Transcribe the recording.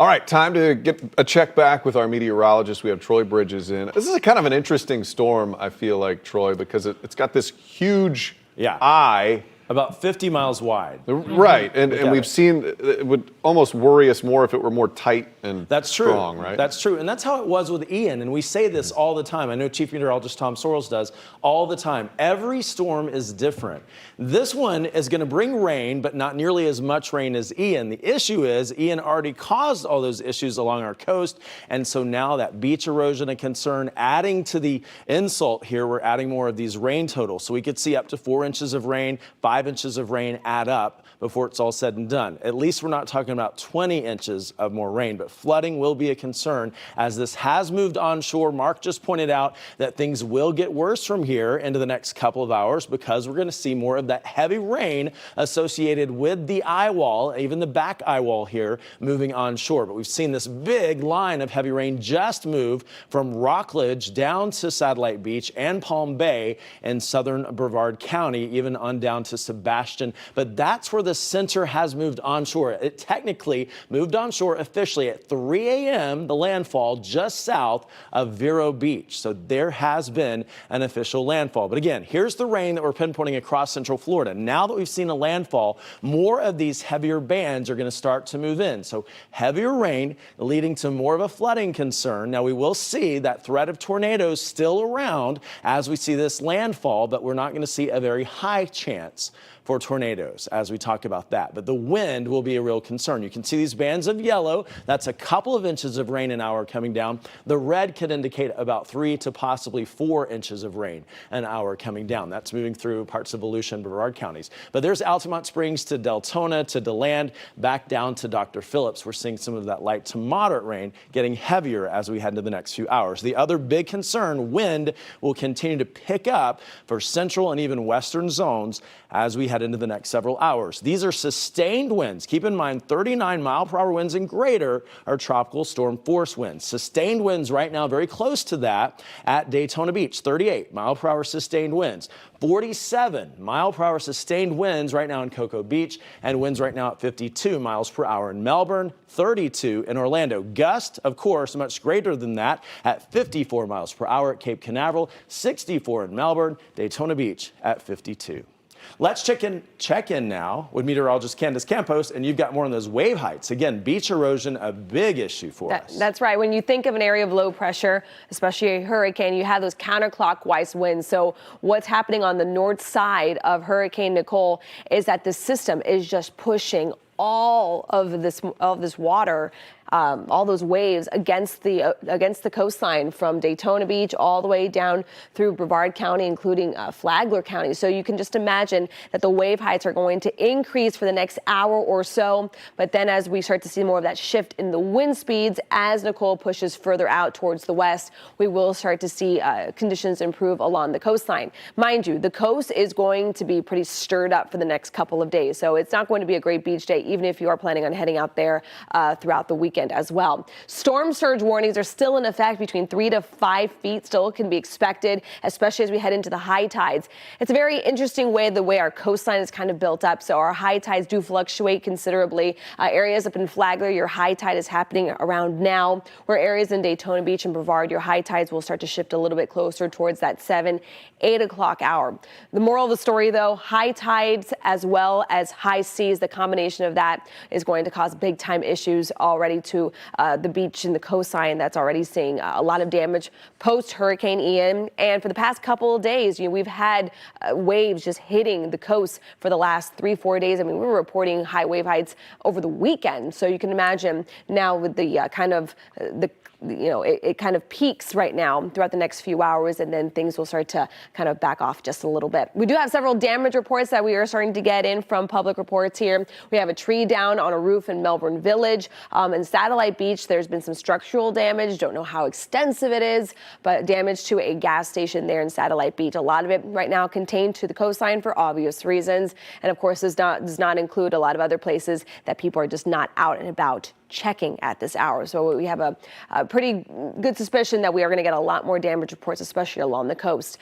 All right, time to get a check back with our meteorologist. We have Troy Bridges in. This is kind of an interesting storm, I feel like, Troy, because it's got this huge eye. About 50 miles wide. Right, and we've seen it would almost worry us more if it were more tight and strong, right? That's true, and that's how it was with Ian, and we say this all the time. I know Chief Meteorologist Tom Sorrells does all the time. Every storm is different. This one is going to bring rain, but not nearly as much rain as Ian. The issue is Ian already caused all those issues along our coast, and so now that beach erosion a concern, adding to the insult here, we're adding more of these rain totals. So we could see up to 4 inches of rain, 5 inches of rain add up before it's all said and done. At least we're not talking about 20 inches of more rain, but flooding will be a concern as this has moved onshore. Mark just pointed out that things will get worse from here into the next couple of hours because we're going to see more of that heavy rain associated with the eye wall, even the back eye wall here, moving onshore. But we've seen this big line of heavy rain just move from Rockledge down to Satellite Beach and Palm Bay in southern Brevard County, even on down to Sebastian. But that's where the center has moved onshore. It technically moved onshore officially at 3 a.m., the landfall just south of Vero Beach. So there has been an official landfall. But again, here's the rain that we're pinpointing across central Florida. Now that we've seen a landfall, more of these heavier bands are going to start to move in. So heavier rain leading to more of a flooding concern. Now we will see that threat of tornadoes still around as we see this landfall, but we're not going to see a very high chance for tornadoes as we talk about that. But the wind will be a real concern. You can see these bands of yellow. That's a couple of inches of rain an hour coming down. The red could indicate about 3 to possibly 4 inches of rain an hour coming down. That's moving through parts of Volusia and Brevard counties. But there's Altamont Springs to Deltona to DeLand, back down to Dr. Phillips. We're seeing some of that light to moderate rain getting heavier as we head into the next few hours. The other big concern, wind will continue to pick up for central and even western zones as we head into the next several hours. These are sustained winds. Keep in mind 39-mile-per-hour winds and greater are tropical storm force winds. Sustained winds right now very close to that at Daytona Beach, 38-mile-per-hour sustained winds. 47-mile-per-hour sustained winds right now in Cocoa Beach, and winds right now at 52 miles per hour in Melbourne, 32 in Orlando. Gust, of course, much greater than that at 54 miles per hour at Cape Canaveral, 64 in Melbourne, Daytona Beach at 52. Let's check in now with meteorologist Candace Campos, and you've got more on those wave heights. Again, beach erosion, a big issue for us. That's right. When you think of an area of low pressure, especially a hurricane, you have those counterclockwise winds. So what's happening on the north side of Hurricane Nicole is that the system is just pushing all of this water, all those waves against the coastline from Daytona Beach all the way down through Brevard County, including Flagler County. So you can just imagine that the wave heights are going to increase for the next hour or so. But then as we start to see more of that shift in the wind speeds, as Nicole pushes further out towards the west, we will start to see conditions improve along the coastline. Mind you, the coast is going to be pretty stirred up for the next couple of days. So it's not going to be a great beach day, even if you are planning on heading out there throughout the weekend as well. Storm surge warnings are still in effect. Between 3 to 5 feet still can be expected, especially as we head into the high tides. It's a very interesting way, the way our coastline is kind of built up. So our high tides do fluctuate considerably. Areas up in Flagler, your high tide is happening around now, where areas in Daytona Beach and Brevard, your high tides will start to shift a little bit closer towards that 7, 8 o'clock hour. The moral of the story, though, high tides as well as high seas, the combination of that is going to cause big time issues already to the beach and the coastline that's already seeing a lot of damage post Hurricane Ian. And for the past couple of days, we've had waves just hitting the coast for the last 3-4 days. I mean, we were reporting high wave heights over the weekend. So you can imagine now with the it kind of peaks right now throughout the next few hours, and then things will start to kind of back off just a little bit. We do have several damage reports that we are starting to get in from public reports here. We have a tree down on a roof in Melbourne Village. In Satellite Beach, there's been some structural damage. Don't know how extensive it is, but damage to a gas station there in Satellite Beach. A lot of it right now contained to the coastline for obvious reasons. And of course, does not include a lot of other places that people are just not out and about checking at this hour. So we have a pretty good suspicion that we are going to get a lot more damage reports, especially along the coast.